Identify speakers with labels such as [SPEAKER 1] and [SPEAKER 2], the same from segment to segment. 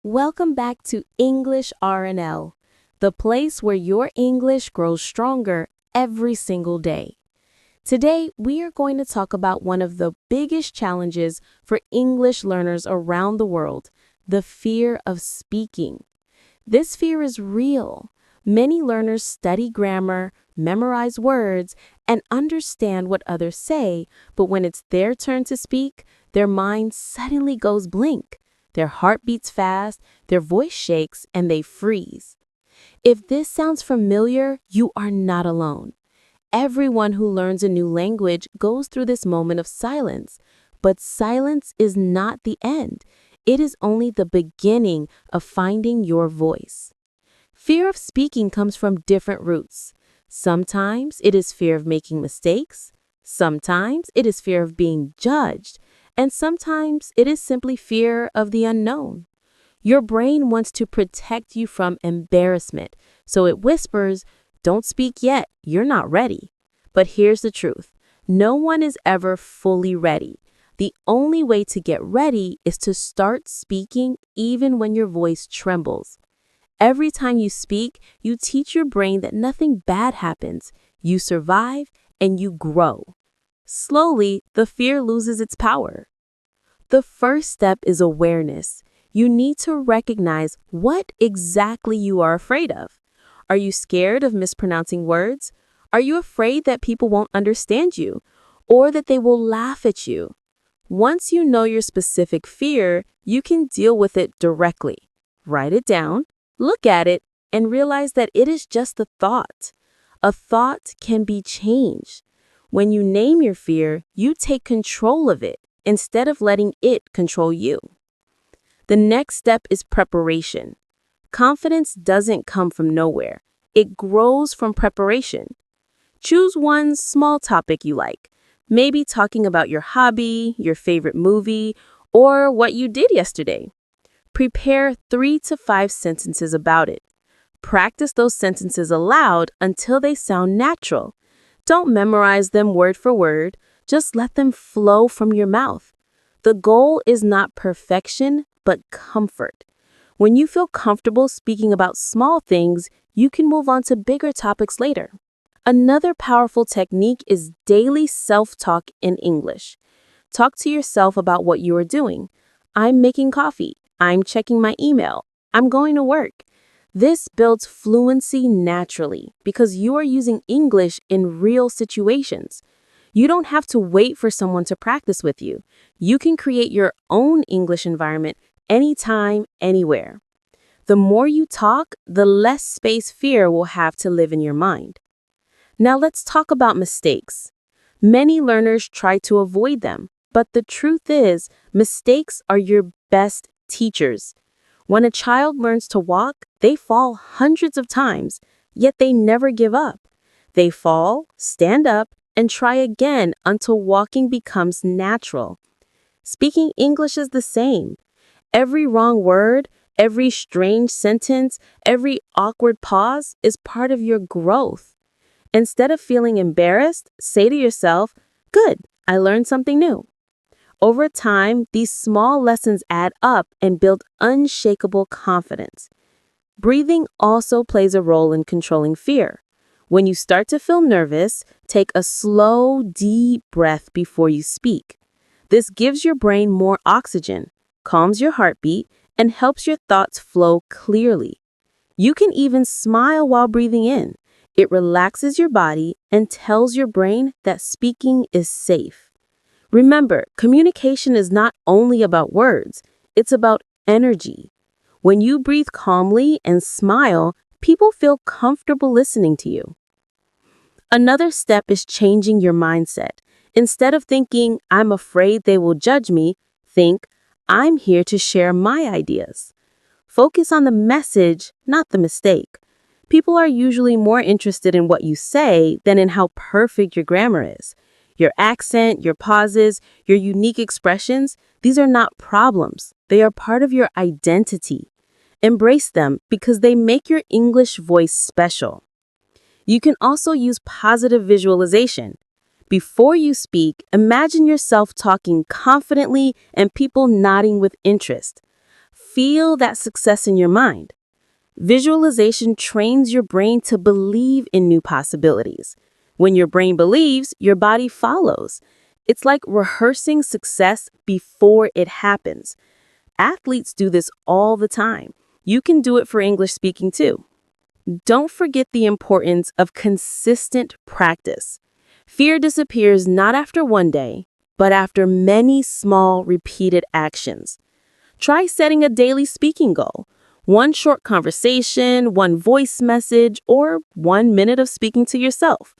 [SPEAKER 1] Welcome back to English R&L, the place where your English grows stronger every single day. Today, we are going to talk about one of the biggest challenges for English learners around the world, the fear of speaking. This fear is real. Many learners study grammar, memorize words, and understand what others say, but when it's their turn to speak, their mind suddenly goes blank. Their heart beats fast, their voice shakes, and they freeze. If this sounds familiar, you are not alone. Everyone who learns a new language goes through this moment of silence, but silence is not the end. It is only the beginning of finding your voice. Fear of speaking comes from different roots. Sometimes it is fear of making mistakes. Sometimes it is fear of being judged. And sometimes it is simply fear of the unknown. Your brain wants to protect you from embarrassment, so it whispers, "Don't speak yet, you're not ready." But here's the truth. No one is ever fully ready. The only way to get ready is to start speaking even when your voice trembles. Every time you speak, you teach your brain that nothing bad happens. You survive and you grow. Slowly, the fear loses its power. The first step is awareness. You need to recognize what exactly you are afraid of. Are you scared of mispronouncing words? Are you afraid that people won't understand you or that they will laugh at you? Once you know your specific fear, you can deal with it directly. Write it down, look at it, and realize that it is just a thought. A thought can be changed. When you name your fear, you take control of it instead of letting it control you. The next step is preparation. Confidence doesn't come from nowhere. It grows from preparation. Choose one small topic you like, maybe talking about your hobby, your favorite movie, or what you did yesterday. Prepare 3 to 5 sentences about it. Practice those sentences aloud until they sound natural. Don't memorize them word for word. Just let them flow from your mouth. The goal is not perfection, but comfort. When you feel comfortable speaking about small things, you can move on to bigger topics later. Another powerful technique is daily self-talk in English. Talk to yourself about what you are doing. I'm making coffee. I'm checking my email. I'm going to work. This builds fluency naturally because you are using English in real situations. You don't have to wait for someone to practice with you. You can create your own English environment anytime, anywhere. The more you talk, the less space fear will have to live in your mind. Now let's talk about mistakes. Many learners try to avoid them, but the truth is, mistakes are your best teachers. When a child learns to walk, they fall hundreds of times, yet they never give up. They fall, stand up, and try again until walking becomes natural. Speaking English is the same. Every wrong word, every strange sentence, every awkward pause is part of your growth. Instead of feeling embarrassed, say to yourself, "Good, I learned something new." Over time, these small lessons add up and build unshakable confidence. Breathing also plays a role in controlling fear. When you start to feel nervous, take a slow, deep breath before you speak. This gives your brain more oxygen, calms your heartbeat, and helps your thoughts flow clearly. You can even smile while breathing in. It relaxes your body and tells your brain that speaking is safe. Remember, communication is not only about words, it's about energy. When you breathe calmly and smile, people feel comfortable listening to you. Another step is changing your mindset. Instead of thinking, "I'm afraid they will judge me," think, "I'm here to share my ideas." Focus on the message, not the mistake. People are usually more interested in what you say than in how perfect your grammar is. Your accent, your pauses, your unique expressions, these are not problems. They are part of your identity. Embrace them because they make your English voice special. You can also use positive visualization. Before you speak, imagine yourself talking confidently and people nodding with interest. feel that success in your mind. Visualization trains your brain to believe in new possibilities. When your brain believes, your body follows. It's like rehearsing success before it happens. Athletes do this all the time. You can do it for English speaking too. Don't forget the importance of consistent practice. Fear disappears not after one day, but after many small, repeated actions. Try setting a daily speaking goal. One short conversation, one voice message, or 1 minute of speaking to yourself.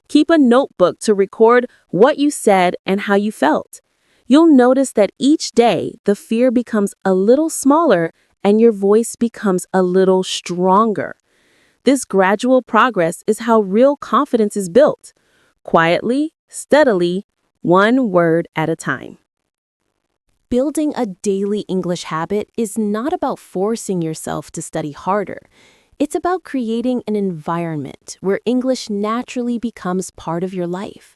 [SPEAKER 1] Keep a notebook to record what you said and how you felt. You'll notice that each day the fear becomes a little smaller and your voice becomes a little stronger. This gradual progress is how real confidence is built. Quietly, steadily, one word at a time. Building a daily English habit is not about forcing yourself to study harder. It's about creating an environment where English naturally becomes part of your life.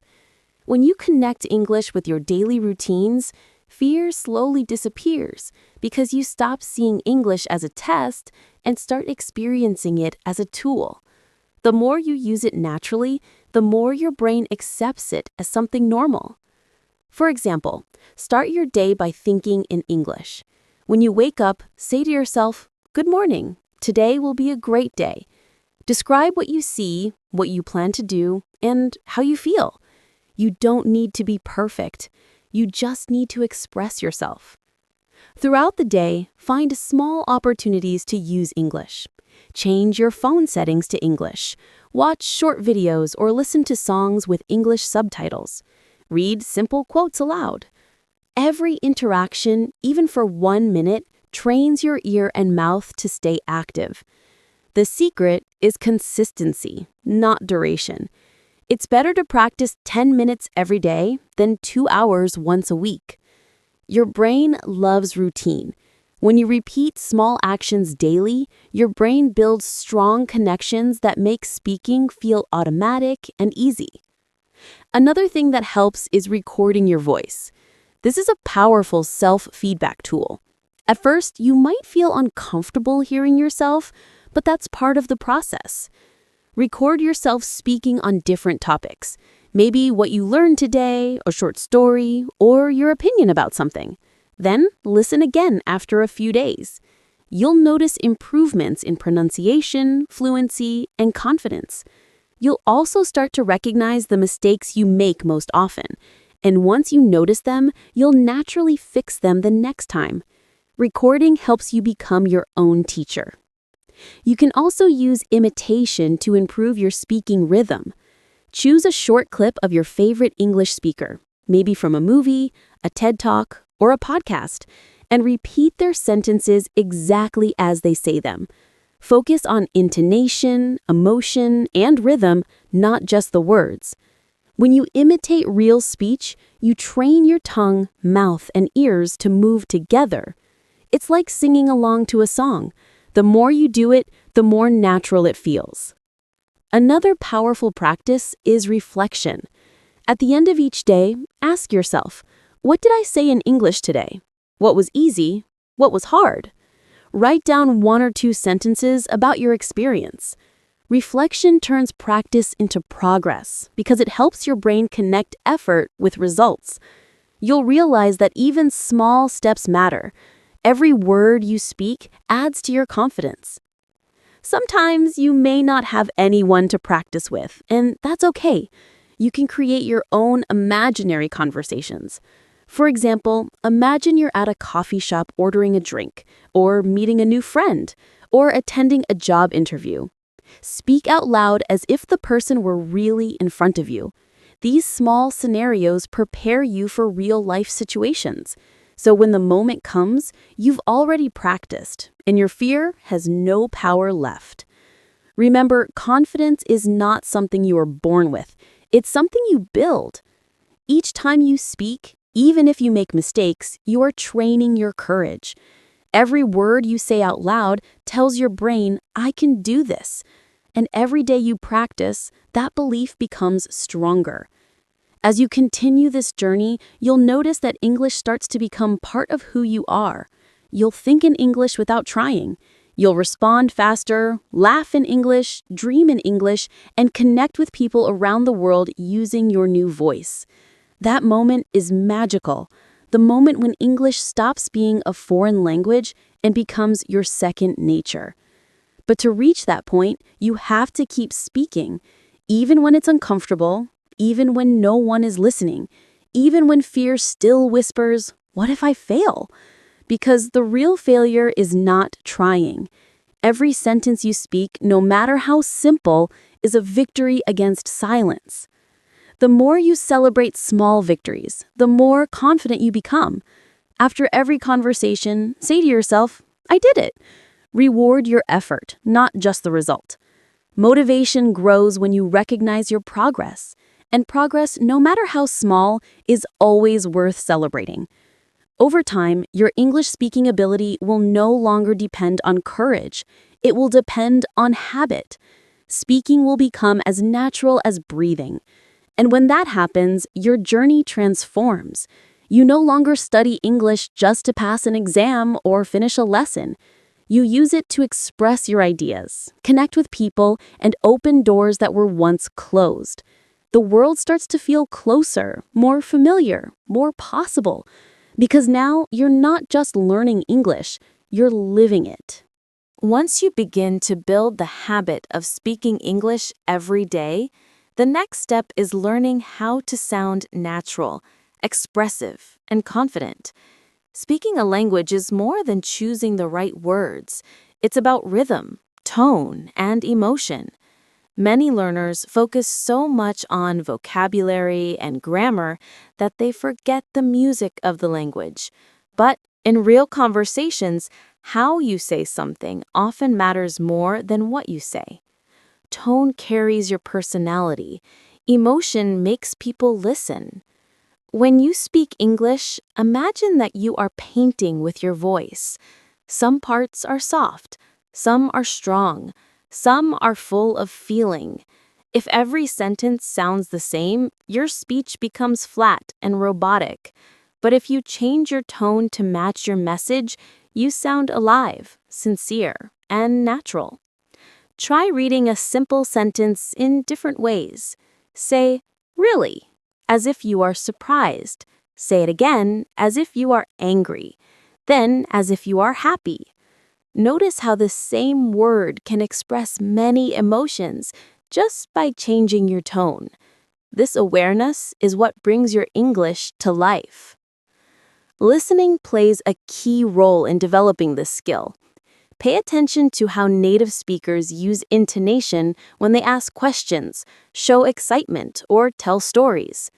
[SPEAKER 1] When you connect English with your daily routines, fear slowly disappears because you stop seeing English as a test and start experiencing it as a tool. The more you use it naturally, the more your brain accepts it as something normal. For example, start your day by thinking in English. When you wake up, say to yourself, "Good morning. Today will be a great day." Describe what you see, what you plan to do, and how you feel. You don't need to be perfect. You just need to express yourself. Throughout the day, find small opportunities to use English. Change your phone settings to English. Watch short videos or listen to songs with English subtitles. Read simple quotes aloud. Every interaction, even for 1 minute, trains your ear and mouth to stay active. The secret is consistency, not duration. It's better to practice 10 minutes every day than 2 hours once a week. Your brain loves routine. When you repeat small actions daily, your brain builds strong connections that make speaking feel automatic and easy. Another thing that helps is recording your voice. This is a powerful self-feedback tool. At first, you might feel uncomfortable hearing yourself, but that's part of the process. Record yourself speaking on different topics. Maybe what you learned today, a short story, or your opinion about something. Then listen again after a few days. You'll notice improvements in pronunciation, fluency, and confidence. You'll also start to recognize the mistakes you make most often. And once you notice them, you'll naturally fix them the next time. Recording helps you become your own teacher. You can also use imitation to improve your speaking rhythm. Choose a short clip of your favorite English speaker, maybe from a movie, a TED Talk, or a podcast, and repeat their sentences exactly as they say them. Focus on intonation, emotion, and rhythm, not just the words. When you imitate real speech, you train your tongue, mouth, and ears to move together. It's like singing along to a song. The more you do it, the more natural it feels. Another powerful practice is reflection. At the end of each day, ask yourself, what did I say in English today? What was easy? What was hard? Write down 1 or 2 sentences about your experience. Reflection turns practice into progress because it helps your brain connect effort with results. You'll realize that even small steps matter. Every word you speak adds to your confidence. Sometimes you may not have anyone to practice with, and that's okay. You can create your own imaginary conversations. For example, imagine you're at a coffee shop ordering a drink, or meeting a new friend, or attending a job interview. Speak out loud as if the person were really in front of you. These small scenarios prepare you for real-life situations. So when the moment comes, you've already practiced, and your fear has no power left. Remember, confidence is not something you are born with. It's something you build. Each time you speak, even if you make mistakes, you are training your courage. Every word you say out loud tells your brain, I can do this. And every day you practice, that belief becomes stronger. As you continue this journey, you'll notice that English starts to become part of who you are. you'll think in English without trying. You'll respond faster, laugh in English, dream in English, and connect with people around the world using your new voice. That moment is magical. The moment when English stops being a foreign language and becomes your second nature. But to reach that point, you have to keep speaking, even when it's uncomfortable, even when no one is listening, even when fear still whispers, "What if I fail?" Because the real failure is not trying. Every sentence you speak, no matter how simple, is a victory against silence. The more you celebrate small victories, the more confident you become. After every conversation, say to yourself, "I did it." Reward your effort, not just the result. Motivation grows when you recognize your progress, and progress, no matter how small, is always worth celebrating. Over time, your English speaking ability will no longer depend on courage. It will depend on habit. Speaking will become as natural as breathing. And when that happens, your journey transforms. You no longer study English just to pass an exam or finish a lesson. You use it to express your ideas, connect with people, and open doors that were once closed. The world starts to feel closer, more familiar, more possible. Because now you're not just learning English, you're living it. Once you begin to build the habit of speaking English every day, the next step is learning how to sound natural, expressive, and confident. Speaking a language is more than choosing the right words. It's about rhythm, tone, and emotion. Many learners focus so much on vocabulary and grammar that they forget the music of the language. But in real conversations, how you say something often matters more than what you say. Tone carries your personality. Emotion makes people listen. When you speak English, imagine that you are painting with your voice. Some parts are soft, some are strong, some are full of feeling. If every sentence sounds the same, your speech becomes flat and robotic. But if you change your tone to match your message, you sound alive, sincere, and natural. Try reading a simple sentence in different ways. Say, "Really?" as if you are surprised. Say it again as if you are angry. Then as if you are happy. Notice how the same word can express many emotions just by changing your tone. This awareness is what brings your English to life. Listening plays a key role in developing this skill. Pay attention to how native speakers use intonation when they ask questions, show excitement, or tell stories.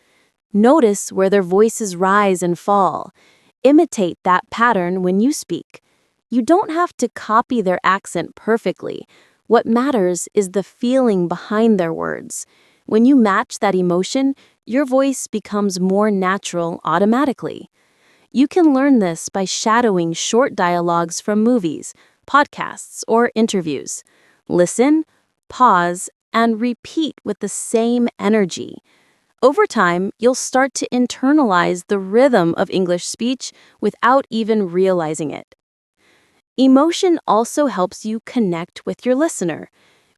[SPEAKER 1] Notice where their voices rise and fall. Imitate that pattern when you speak. You don't have to copy their accent perfectly. What matters is the feeling behind their words. When you match that emotion, your voice becomes more natural automatically. You can learn this by shadowing short dialogues from movies, podcasts, or interviews. Listen, pause, and repeat with the same energy. Over time, you'll start to internalize the rhythm of English speech without even realizing it. Emotion also helps you connect with your listener.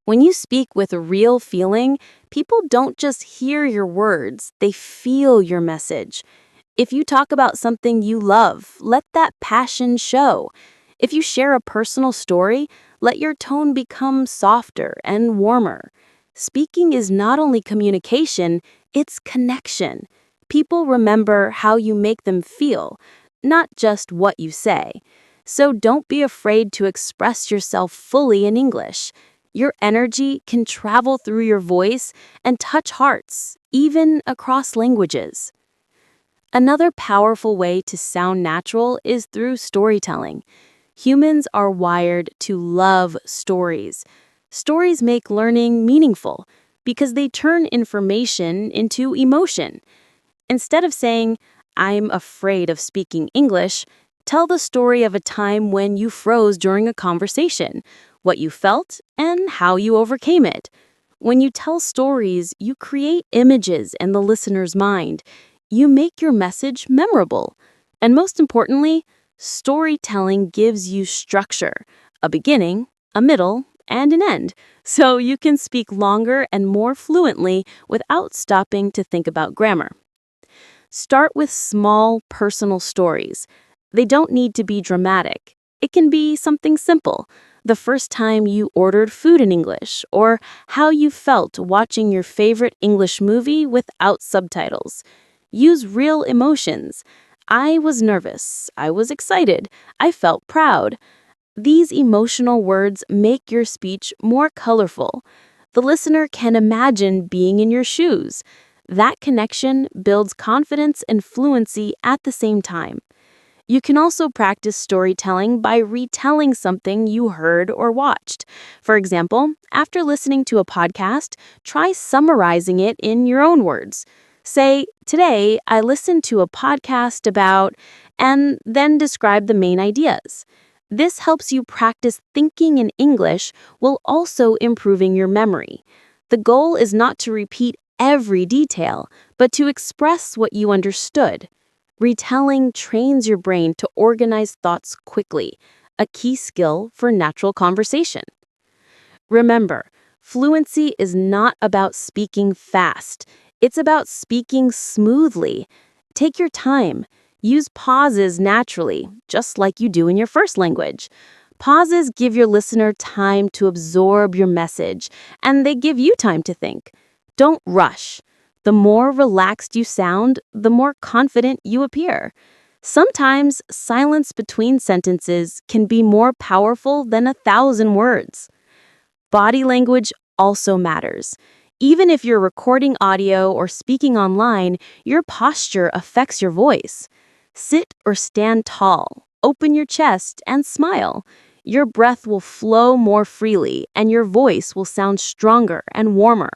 [SPEAKER 1] When you speak with real feeling, people don't just hear your words, they feel your message. If you talk about something you love, let that passion show. If you share a personal story, let your tone become softer and warmer. Speaking is not only communication, it's connection. People remember how you make them feel, not just what you say. So don't be afraid to express yourself fully in English. Your energy can travel through your voice and touch hearts, even across languages. Another powerful way to sound natural is through storytelling. Humans are wired to love stories. Stories make learning meaningful because they turn information into emotion. Instead of saying, "I'm afraid of speaking English," tell the story of a time when you froze during a conversation, what you felt, and how you overcame it. When you tell stories, you create images in the listener's mind. You make your message memorable. And most importantly, Storytelling gives you structure, a beginning, a middle, and an end, so you can speak longer and more fluently without stopping to think about grammar. Start with small, personal stories. They don't need to be dramatic. It can be something simple, the first time you ordered food in English, or how you felt watching your favorite English movie without subtitles. Use real emotions. I was nervous. I was excited. I felt proud. These emotional words make your speech more colorful. The listener can imagine being in your shoes. That connection builds confidence and fluency at the same time. You can also practice storytelling by retelling something you heard or watched. For example, after listening to a podcast, try summarizing it in your own words. Say, "Today, I listened to a podcast about," and then describe the main ideas. This helps you practice thinking in English while also improving your memory. The goal is not to repeat every detail, but to express what you understood. Retelling trains your brain to organize thoughts quickly, a key skill for natural conversation. Remember, fluency is not about speaking fast. It's about speaking smoothly. Take your time. Use pauses naturally, just like you do in your first language. Pauses give your listener time to absorb your message, and they give you time to think. Don't rush. The more relaxed you sound, the more confident you appear. Sometimes silence between sentences can be more powerful than 1,000 words. Body language also matters. Even if you're recording audio or speaking online, your posture affects your voice. Sit or stand tall, open your chest, and smile. Your breath will flow more freely, and your voice will sound stronger and warmer.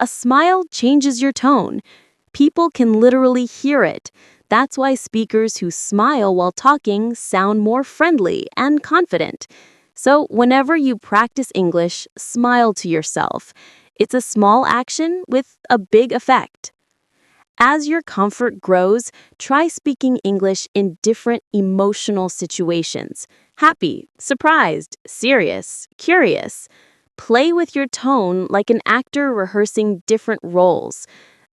[SPEAKER 1] A smile changes your tone. People can literally hear it. That's why speakers who smile while talking sound more friendly and confident. So, whenever you practice English, smile to yourself. It's a small action with a big effect. As your comfort grows, try speaking English in different emotional situations: happy, surprised, serious, curious. Play with your tone like an actor rehearsing different roles.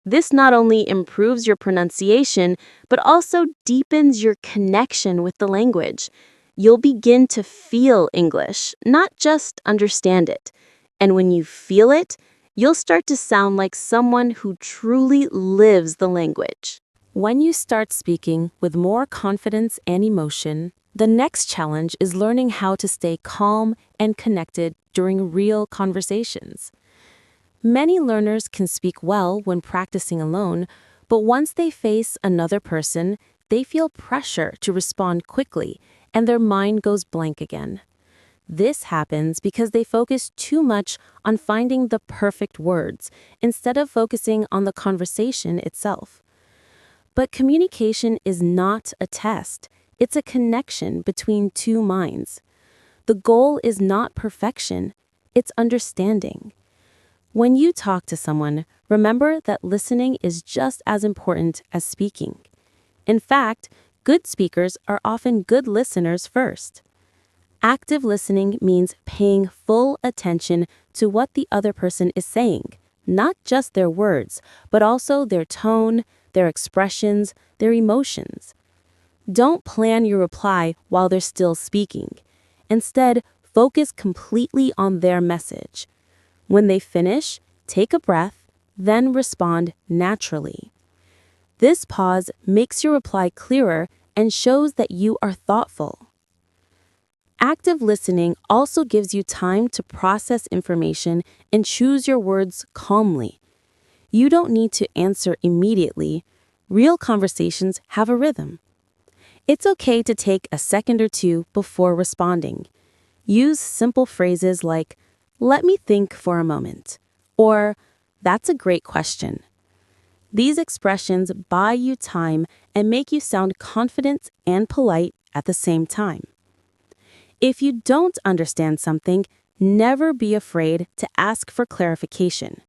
[SPEAKER 1] This not only improves your pronunciation, but also deepens your connection with the language. You'll begin to feel English, not just understand it. And when you feel it, you'll start to sound like someone who truly lives the language. When you start speaking with more confidence and emotion, the next challenge is learning how to stay calm and connected during real conversations. Many learners can speak well when practicing alone, but once they face another person, they feel pressure to respond quickly, and their mind goes blank again. This happens because they focus too much on finding the perfect words instead of focusing on the conversation itself. But communication is not a test. It's a connection between two minds. The goal is not perfection, it's understanding. When you talk to someone, remember that listening is just as important as speaking. In fact, good speakers are often good listeners first. Active listening means paying full attention to what the other person is saying, not just their words, but also their tone, their expressions, their emotions. Don't plan your reply while they're still speaking. Instead, focus completely on their message. When they finish, take a breath, then respond naturally. This pause makes your reply clearer and shows that you are thoughtful. Active listening also gives you time to process information and choose your words calmly. You don't need to answer immediately. Real conversations have a rhythm. It's okay to take a second or two before responding. Use simple phrases like, "Let me think for a moment," or "That's a great question." These expressions buy you time and make you sound confident and polite at the same time. If you don't understand something, never be afraid to ask for clarification.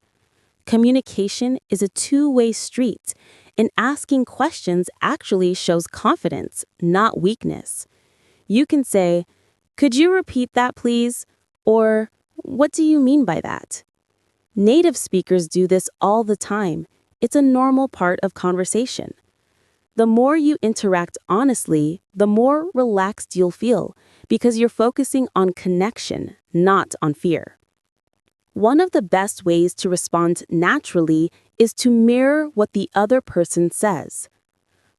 [SPEAKER 1] Communication is a two-way street, and asking questions actually shows confidence, not weakness. You can say, "Could you repeat that, please?" Or, "What do you mean by that?" Native speakers do this all the time. It's a normal part of conversation. The more you interact honestly, the more relaxed you'll feel because you're focusing on connection, not on fear. One of the best ways to respond naturally is to mirror what the other person says.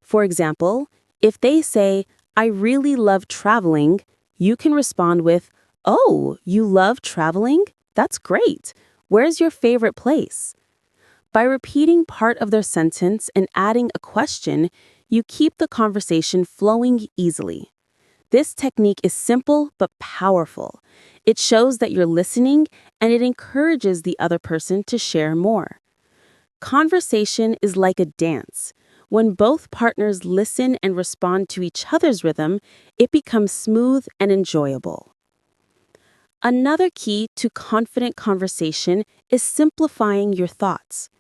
[SPEAKER 1] For example, if they say, "I really love traveling," you can respond with, "Oh, you love traveling? That's great. Where's your favorite place?" By repeating part of their sentence and adding a question, you keep the conversation flowing easily. This technique is simple but powerful. It shows that you're listening and it encourages the other person to share more. Conversation is like a dance. When both partners listen and respond to each other's rhythm, it becomes smooth and enjoyable. Another key to confident conversation is simplifying your thoughts.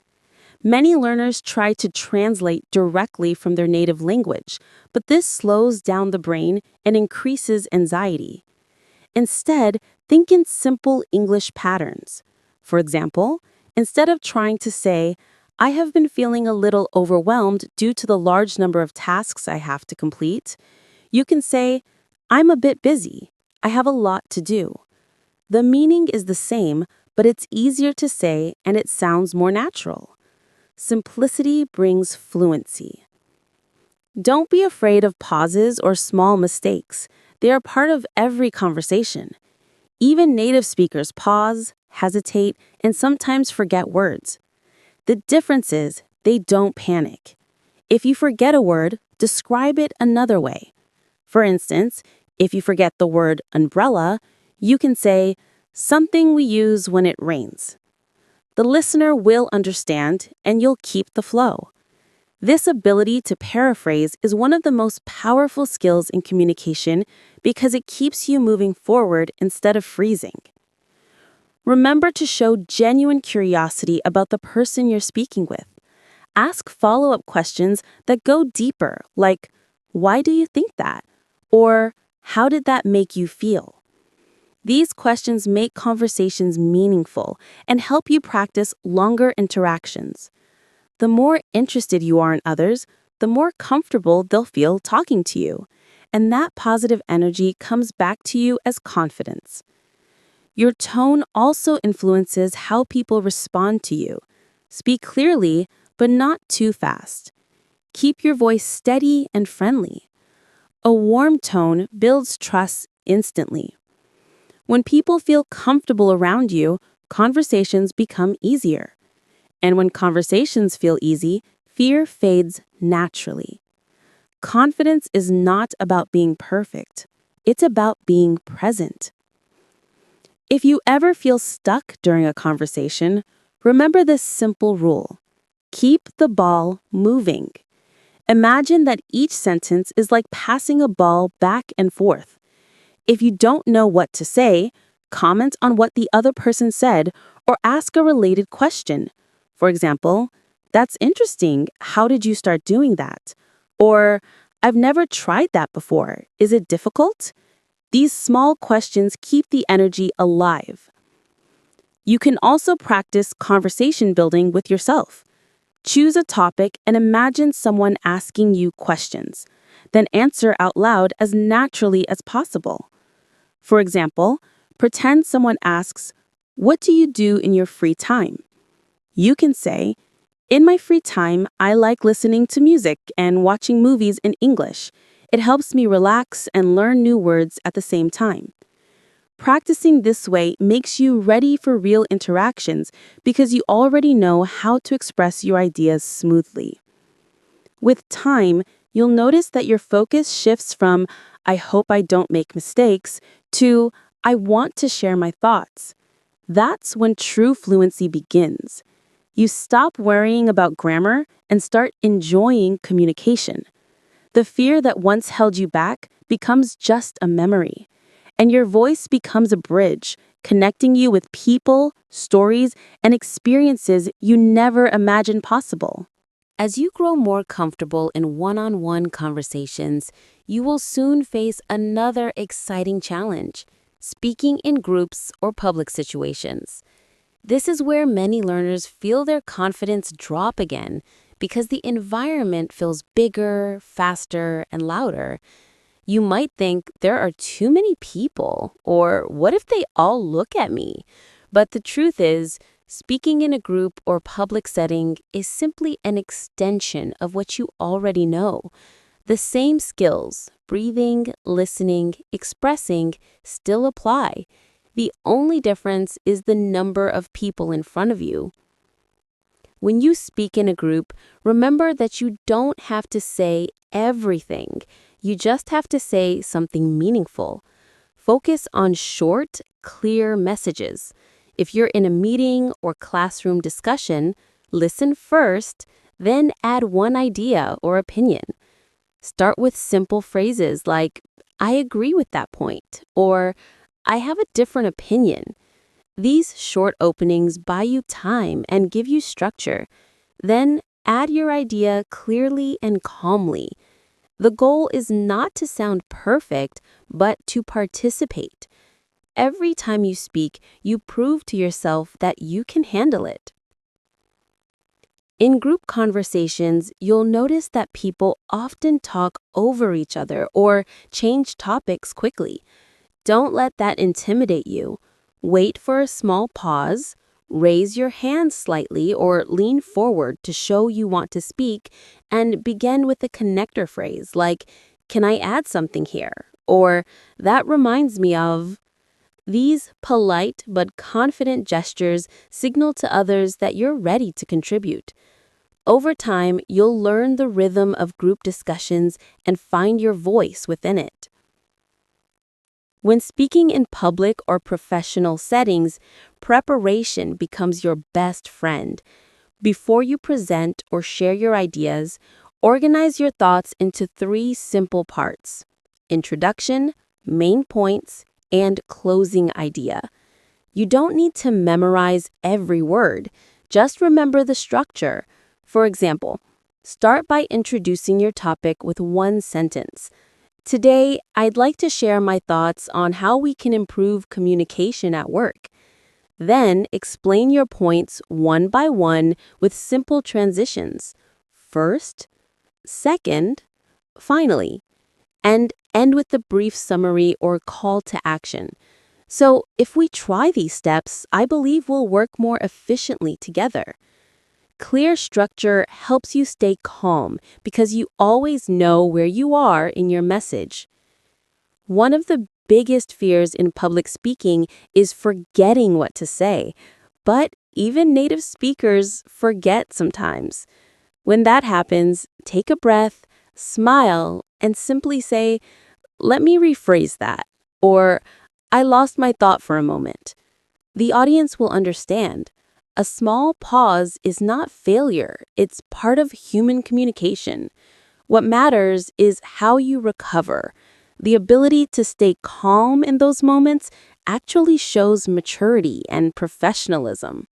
[SPEAKER 1] Many learners try to translate directly from their native language, but this slows down the brain and increases anxiety. Instead, think in simple English patterns. For example, instead of trying to say, "I have been feeling a little overwhelmed due to the large number of tasks I have to complete," you can say, "I'm a bit busy. I have a lot to do." The meaning is the same, but it's easier to say and it sounds more natural. Simplicity brings fluency. Don't be afraid of pauses or small mistakes. They are part of every conversation. Even native speakers pause, hesitate, and sometimes forget words. The difference is they don't panic. If you forget a word, describe it another way. For instance, if you forget the word umbrella, you can say, "Something we use when it rains." The listener will understand and you'll keep the flow. This ability to paraphrase is one of the most powerful skills in communication because it keeps you moving forward instead of freezing. Remember to show genuine curiosity about the person you're speaking with. Ask follow-up questions that go deeper, like, "Why do you think that?" Or, "How did that make you feel?" These questions make conversations meaningful and help you practice longer interactions. The more interested you are in others, the more comfortable they'll feel talking to you. And that positive energy comes back to you as confidence. Your tone also influences how people respond to you. Speak clearly, but not too fast. Keep your voice steady and friendly. A warm tone builds trust instantly. When people feel comfortable around you, conversations become easier. And when conversations feel easy, fear fades naturally. Confidence is not about being perfect. It's about being present. If you ever feel stuck during a conversation, remember this simple rule. Keep the ball moving. Imagine that each sentence is like passing a ball back and forth. If you don't know what to say, comment on what the other person said or ask a related question. For example, "That's interesting. How did you start doing that?" Or, "I've never tried that before. Is it difficult?" These small questions keep the energy alive. You can also practice conversation building with yourself. Choose a topic and imagine someone asking you questions. Then answer out loud as naturally as possible. For example, pretend someone asks, "What do you do in your free time?" You can say, "In my free time, I like listening to music and watching movies in English. It helps me relax and learn new words at the same time." Practicing this way makes you ready for real interactions because you already know how to express your ideas smoothly. With time, you'll notice that your focus shifts from, "I hope I don't make mistakes," to, "I want to share my thoughts." That's when true fluency begins. You stop worrying about grammar and start enjoying communication. The fear that once held you back becomes just a memory, and your voice becomes a bridge, connecting you with people, stories, and experiences you never imagined possible. As you grow more comfortable in one-on-one conversations, you will soon face another exciting challenge: speaking in groups or public situations. This is where many learners feel their confidence drop again because the environment feels bigger, faster, and louder. You might think there are too many people, or what if they all look at me? But the truth is, speaking in a group or public setting is simply an extension of what you already know. The same skills, breathing, listening, expressing, still apply. The only difference is the number of people in front of you. When you speak in a group, remember that you don't have to say everything. You just have to say something meaningful. Focus on short, clear messages. If you're in a meeting or classroom discussion, listen first, then add one idea or opinion. Start with simple phrases like, "I agree with that point," or "I have a different opinion." These short openings buy you time and give you structure. Then add your idea clearly and calmly. The goal is not to sound perfect, but to participate. Every time you speak, you prove to yourself that you can handle it. In group conversations, you'll notice that people often talk over each other or change topics quickly. Don't let that intimidate you. Wait for a small pause, raise your hand slightly or lean forward to show you want to speak, and begin with a connector phrase like, "Can I add something here?" Or, "That reminds me of." These polite but confident gestures signal to others that you're ready to contribute. Over time, you'll learn the rhythm of group discussions and find your voice within it. When speaking in public or professional settings, preparation becomes your best friend. Before you present or share your ideas, organize your thoughts into 3 simple parts: introduction, main points, and closing idea. You don't need to memorize every word. Just remember the structure. For example, start by introducing your topic with one sentence. "Today, I'd like to share my thoughts on how we can improve communication at work." Then explain your points one by one with simple transitions. First, second, finally, and end with a brief summary or call to action. So, if we try these steps, I believe we'll work more efficiently together. Clear structure helps you stay calm because you always know where you are in your message. One of the biggest fears in public speaking is forgetting what to say, but even native speakers forget sometimes. When that happens, take a breath, smile, and simply say, "Let me rephrase that," or "I lost my thought for a moment." The audience will understand. A small pause is not failure, it's part of human communication. What matters is how you recover. The ability to stay calm in those moments actually shows maturity and professionalism.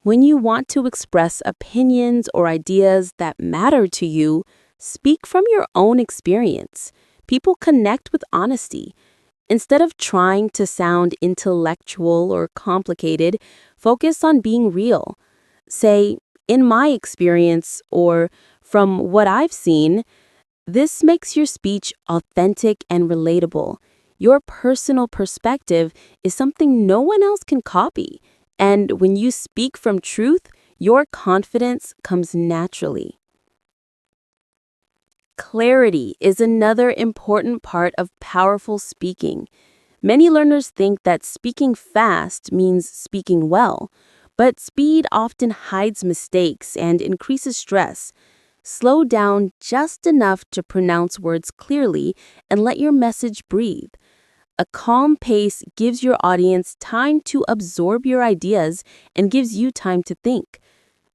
[SPEAKER 1] When you want to express opinions or ideas that matter to you, speak from your own experience. People connect with honesty. Instead of trying to sound intellectual or complicated, focus on being real. Say, "In my experience," or "From what I've seen." This makes your speech authentic and relatable. Your personal perspective is something no one else can copy. And when you speak from truth, your confidence comes naturally. Clarity is another important part of powerful speaking. Many learners think that speaking fast means speaking well, but speed often hides mistakes and increases stress. Slow down just enough to pronounce words clearly and let your message breathe. A calm pace gives your audience time to absorb your ideas and gives you time to think.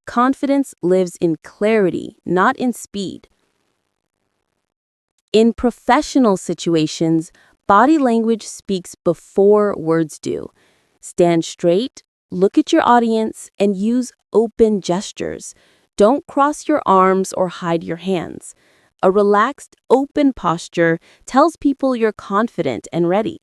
[SPEAKER 1] Confidence lives in clarity, not in speed. In professional situations, body language speaks before words do. Stand straight, look at your audience and use open gestures. Don't cross your arms or hide your hands. A relaxed, open posture tells people you're confident and ready.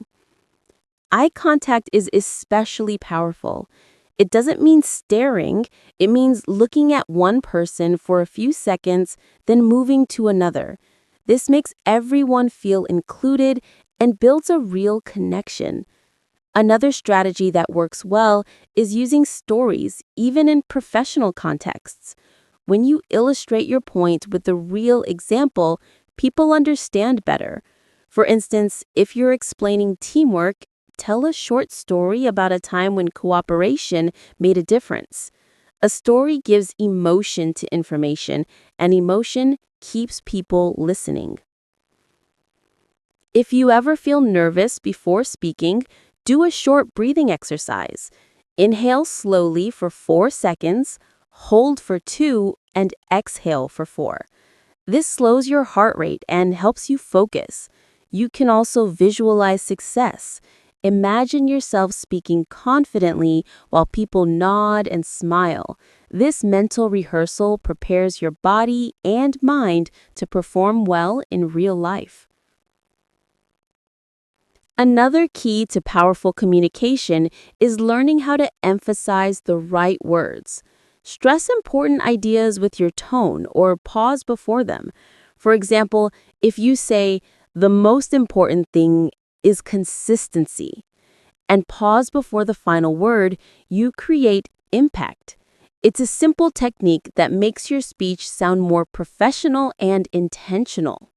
[SPEAKER 1] Eye contact is especially powerful. It doesn't mean staring, it means looking at one person for a few seconds, then moving to another. This makes everyone feel included and builds a real connection. Another strategy that works well is using stories, even in professional contexts. When you illustrate your point with a real example, people understand better. For instance, if you're explaining teamwork, tell a short story about a time when cooperation made a difference. A story gives emotion to information, and emotion keeps people listening. If you ever feel nervous before speaking, do a short breathing exercise. Inhale slowly for 4 seconds, hold for 2, and exhale for 4. This slows your heart rate and helps you focus. You can also visualize success. Imagine yourself speaking confidently while people nod and smile. This mental rehearsal prepares your body and mind to perform well in real life. Another key to powerful communication is learning how to emphasize the right words. Stress important ideas with your tone or pause before them. For example, if you say, "The most important thing is consistency," and pause before the final word, you create impact. It's a simple technique that makes your speech sound more professional and intentional.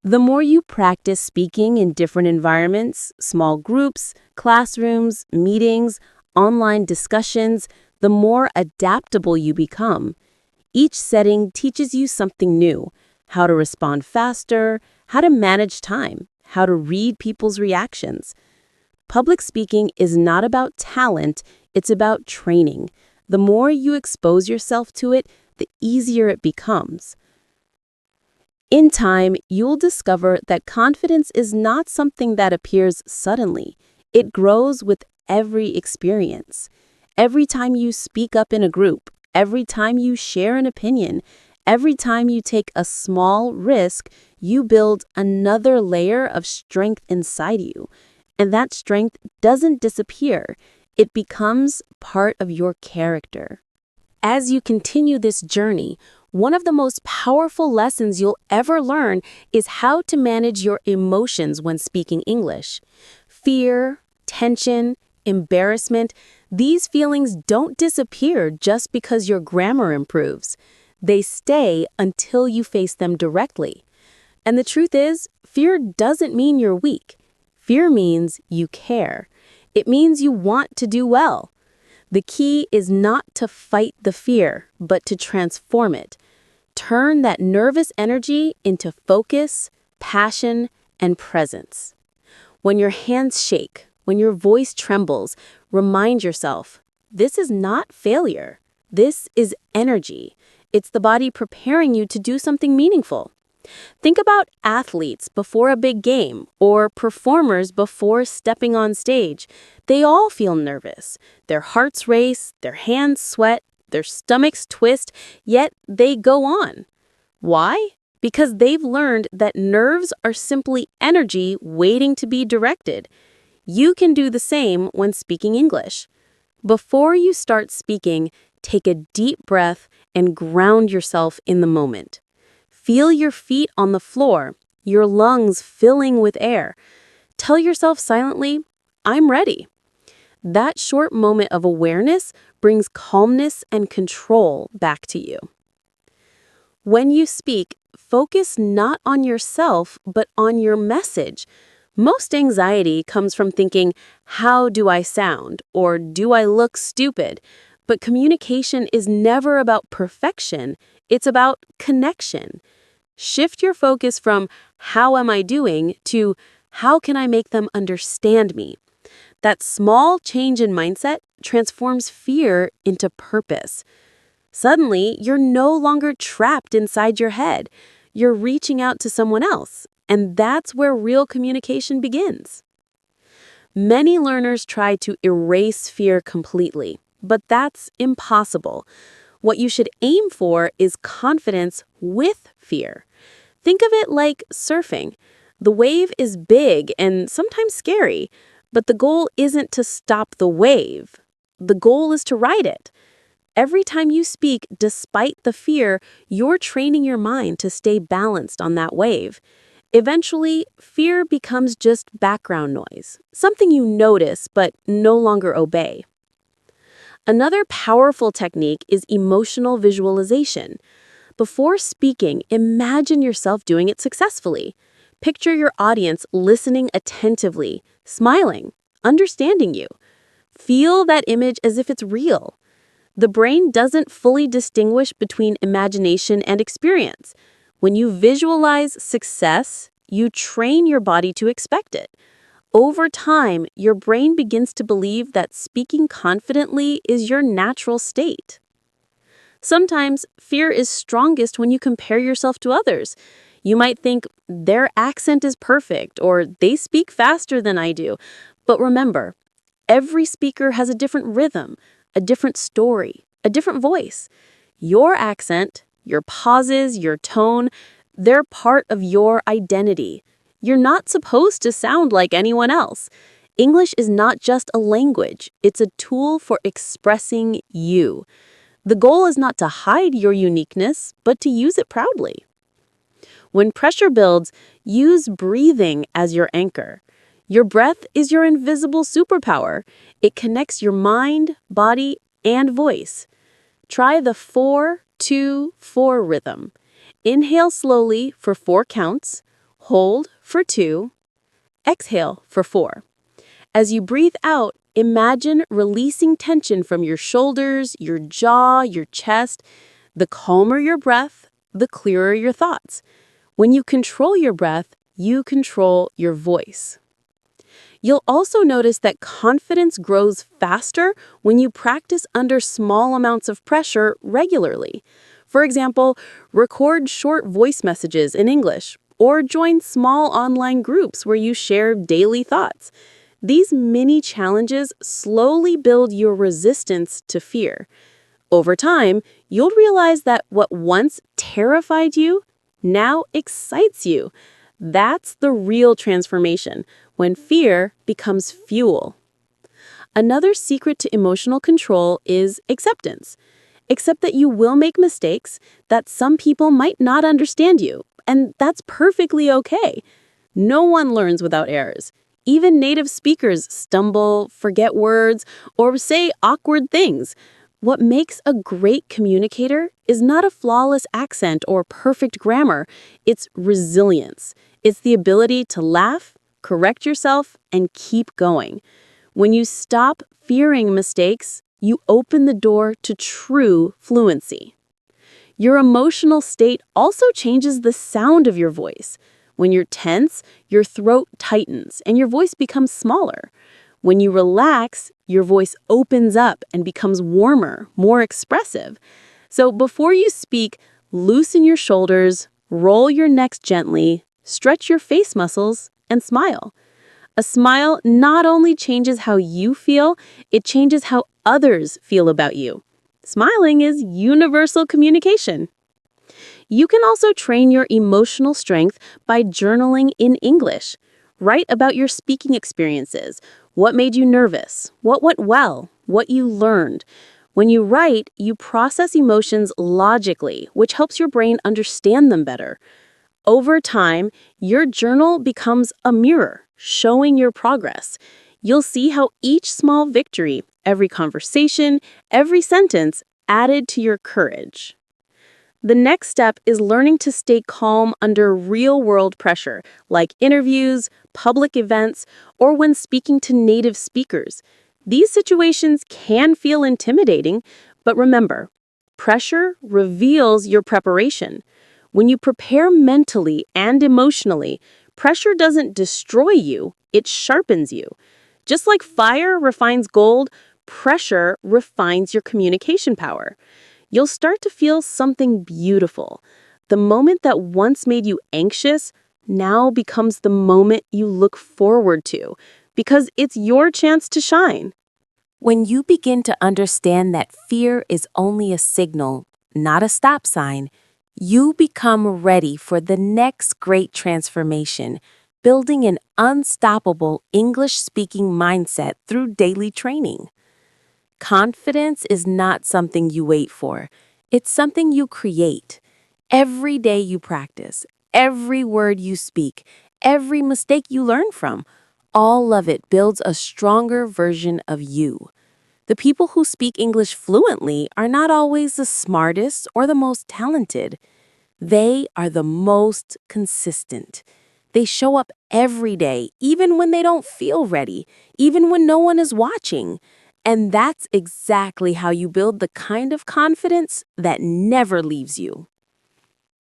[SPEAKER 1] The more you practice speaking in different environments, small groups, classrooms, meetings, online discussions, the more adaptable you become. Each setting teaches you something new: how to respond faster, how to manage time, how to read people's reactions. Public speaking is not about talent, it's about training. The more you expose yourself to it, the easier it becomes. In time, you'll discover that confidence is not something that appears suddenly. It grows with every experience. Every time you speak up in a group, every time you share an opinion, every time you take a small risk, you build another layer of strength inside you. And that strength doesn't disappear. It becomes part of your character. As you continue this journey, one of the most powerful lessons you'll ever learn is how to manage your emotions when speaking English. Fear, tension, embarrassment, these feelings don't disappear just because your grammar improves. They stay until you face them directly. And the truth is, fear doesn't mean you're weak. Fear means you care. It means you want to do well. The key is not to fight the fear, but to transform it. Turn that nervous energy into focus, passion, and presence. When your hands shake, when your voice trembles, remind yourself, this is not failure. This is energy. It's the body preparing you to do something meaningful. Think about athletes before a big game or performers before stepping on stage. They all feel nervous. Their hearts race, their hands sweat, their stomachs twist, yet they go on. Why? Because they've learned that nerves are simply energy waiting to be directed. You can do the same when speaking English. Before you start speaking, take a deep breath and ground yourself in the moment. Feel your feet on the floor, your lungs filling with air. Tell yourself silently, "I'm ready." That short moment of awareness brings calmness and control back to you. When you speak, focus not on yourself, but on your message. Most anxiety comes from thinking, "How do I sound?" or "Do I look stupid?" But communication is never about perfection, it's about connection. Shift your focus from "How am I doing?" to "How can I make them understand me?" That small change in mindset transforms fear into purpose. Suddenly, you're no longer trapped inside your head. You're reaching out to someone else, and that's where real communication begins. Many learners try to erase fear completely, but that's impossible. What you should aim for is confidence with fear. Think of it like surfing. The wave is big and sometimes scary, but the goal isn't to stop the wave. The goal is to ride it. Every time you speak, despite the fear, you're training your mind to stay balanced on that wave. Eventually, fear becomes just background noise, something you notice but no longer obey. Another powerful technique is emotional visualization. Before speaking, imagine yourself doing it successfully. Picture your audience listening attentively, smiling, understanding you. Feel that image as if it's real. The brain doesn't fully distinguish between imagination and experience. When you visualize success, you train your body to expect it. Over time, your brain begins to believe that speaking confidently is your natural state. Sometimes, fear is strongest when you compare yourself to others. You might think, their accent is perfect, or they speak faster than I do. But remember, every speaker has a different rhythm, a different story, a different voice. Your accent, your pauses, your tone, they're part of your identity. You're not supposed to sound like anyone else. English is not just a language, it's a tool for expressing you. The goal is not to hide your uniqueness, but to use it proudly. When pressure builds, use breathing as your anchor. Your breath is your invisible superpower. It connects your mind, body, and voice. Try the 4-2-4 rhythm. Inhale slowly for 4 counts, hold for 2, exhale for 4. As you breathe out, imagine releasing tension from your shoulders, your jaw, your chest. The calmer your breath, the clearer your thoughts. When you control your breath, you control your voice. You'll also notice that confidence grows faster when you practice under small amounts of pressure regularly. For example, record short voice messages in English or join small online groups where you share daily thoughts. These mini challenges slowly build your resistance to fear. Over time, you'll realize that what once terrified you now excites you. That's the real transformation, when fear becomes fuel. Another secret to emotional control is acceptance. Accept that you will make mistakes, that some people might not understand you, and that's perfectly okay. No one learns without errors. Even native speakers stumble, forget words, or say awkward things. What makes a great communicator is not a flawless accent or perfect grammar. It's resilience. It's the ability to laugh, correct yourself, and keep going. When you stop fearing mistakes, you open the door to true fluency. Your emotional state also changes the sound of your voice. When you're tense, your throat tightens and your voice becomes smaller. When you relax, your voice opens up and becomes warmer, more expressive. So before you speak, loosen your shoulders, roll your neck gently, stretch your face muscles, and smile. A smile not only changes how you feel, it changes how others feel about you. Smiling is universal communication. You can also train your emotional strength by journaling in English. Write about your speaking experiences. What made you nervous? What went well? What you learned? When you write, you process emotions logically, which helps your brain understand them better. Over time, your journal becomes a mirror, showing your progress. You'll see how each small victory, every conversation, every sentence added to your courage. The next step is learning to stay calm under real-world pressure, like interviews, public events, or when speaking to native speakers. These situations can feel intimidating, but remember, pressure reveals your preparation. When you prepare mentally and emotionally, pressure doesn't destroy you, it sharpens you. Just like fire refines gold, pressure refines your communication power. You'll start to feel something beautiful. The moment that once made you anxious now becomes the moment you look forward to. because it's your chance to shine.
[SPEAKER 2] When you begin to understand that fear is only a signal, not a stop sign, you become ready for the next great transformation, building an unstoppable English-speaking mindset through daily training. Confidence is not something you wait for. It's something you create. Every day you practice, every word you speak, every mistake you learn from, all of it builds a stronger version of you. The people who speak English fluently are not always the smartest or the most talented. They are the most consistent. They show up every day, even when they don't feel ready, even when no one is watching. And that's exactly how you build the kind of confidence that never leaves you.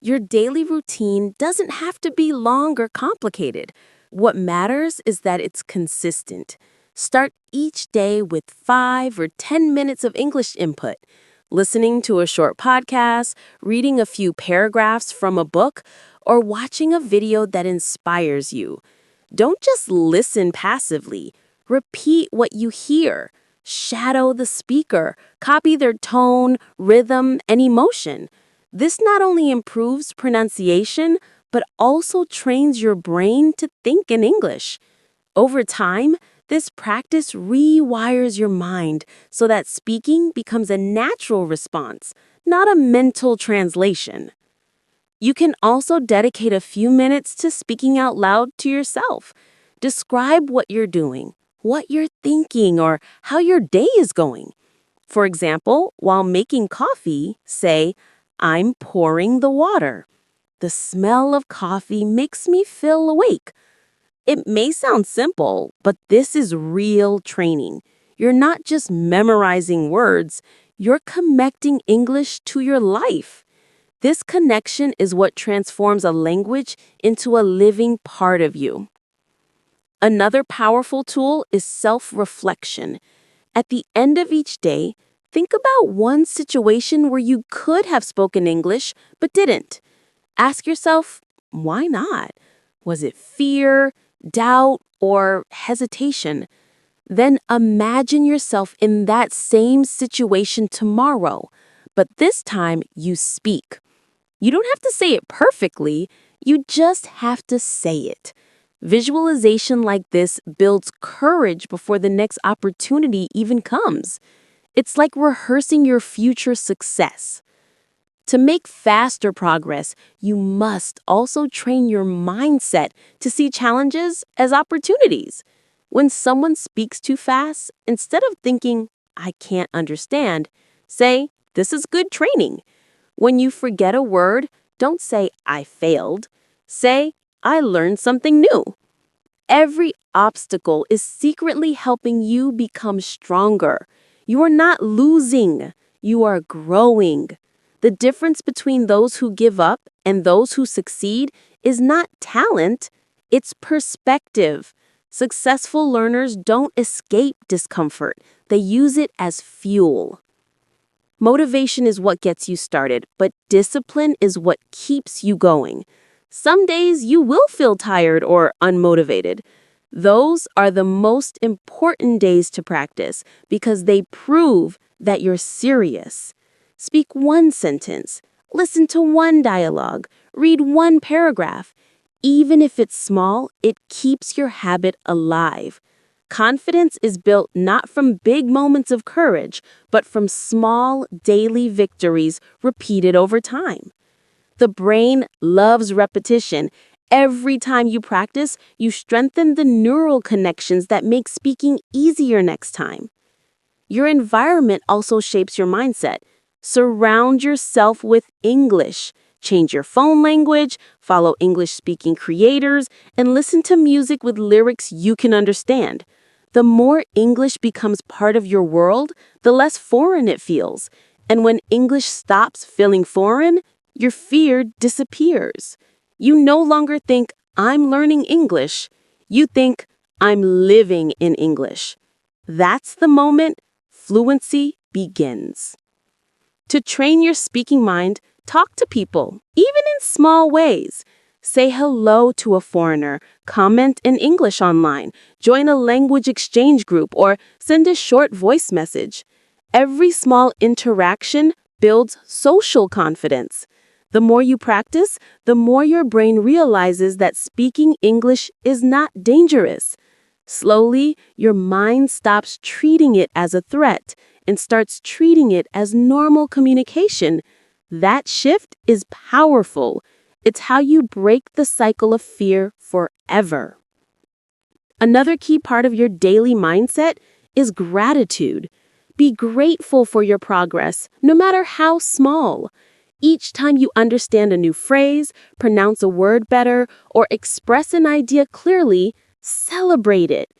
[SPEAKER 2] Your daily routine doesn't have to be long or complicated. What matters is that it's consistent. Start each day with 5 or 10 minutes of English input. Listening to a short podcast, reading a few paragraphs from a book, or watching a video that inspires you. Don't just listen passively. Repeat what you hear. Shadow the speaker. Copy their tone, rhythm, and emotion. This not only improves pronunciation, but also trains your brain to think in English. Over time, this practice rewires your mind so that speaking becomes a natural response, not a mental translation. You can also dedicate a few minutes to speaking out loud to yourself. Describe what you're doing, what you're thinking, or how your day is going. For example, while making coffee, say, "I'm pouring the water. The smell of coffee makes me feel awake." It may sound simple, but this is real training. You're not just memorizing words, you're connecting English to your life. This connection is what transforms a language into a living part of you. Another powerful tool is self-reflection. At the end of each day, think about one situation where you could have spoken English but didn't. Ask yourself, why not? Was it fear, doubt, or hesitation? Then imagine yourself in that same situation tomorrow, but this time you speak. You don't have to say it perfectly, you just have to say it. Visualization like this builds courage before the next opportunity even comes. It's like rehearsing your future success. To make faster progress, you must also train your mindset to see challenges as opportunities. When someone speaks too fast, instead of thinking, "I can't understand," say, "This is good training." When you forget a word, don't say, "I failed." Say, "I learned something new." Every obstacle is secretly helping you become stronger. You are not losing, you are growing. The difference between those who give up and those who succeed is not talent, it's perspective. Successful learners don't escape discomfort, they use it as fuel. Motivation is what gets you started, but discipline is what keeps you going. Some days you will feel tired or unmotivated. Those are the most important days to practice because they prove that you're serious. Speak one sentence, listen to one dialogue, read one paragraph. Even if it's small, it keeps your habit alive. Confidence is built not from big moments of courage, but from small daily victories repeated over time. The brain loves repetition. Every time you practice, you strengthen the neural connections that make speaking easier next time. Your environment also shapes your mindset. Surround yourself with English. Change your phone language, follow English-speaking creators, and listen to music with lyrics you can understand. The more English becomes part of your world, the less foreign it feels. And when English stops feeling foreign, your fear disappears. You no longer think, "I'm learning English." You think, "I'm living in English." That's the moment fluency begins. To train your speaking mind, talk to people, even in small ways.
[SPEAKER 1] Say hello to a foreigner, comment in English online, join a language exchange group, or send a short voice message. Every small interaction builds social confidence. The more you practice, the more your brain realizes that speaking English is not dangerous. Slowly, your mind stops treating it as a threat and starts treating it as normal communication. That shift is powerful. It's how you break the cycle of fear forever. Another key part of your daily mindset is gratitude. Be grateful for your progress, no matter how small. Each time you understand a new phrase, pronounce a word better, or express an idea clearly, celebrate it.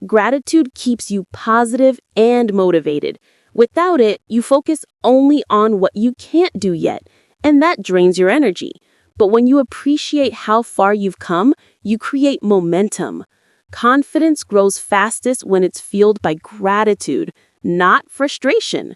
[SPEAKER 1] Gratitude keeps you positive and motivated. Without it, you focus only on what you can't do yet, and that drains your energy. But when you appreciate how far you've come, you create momentum. Confidence grows fastest when it's fueled by gratitude, not frustration.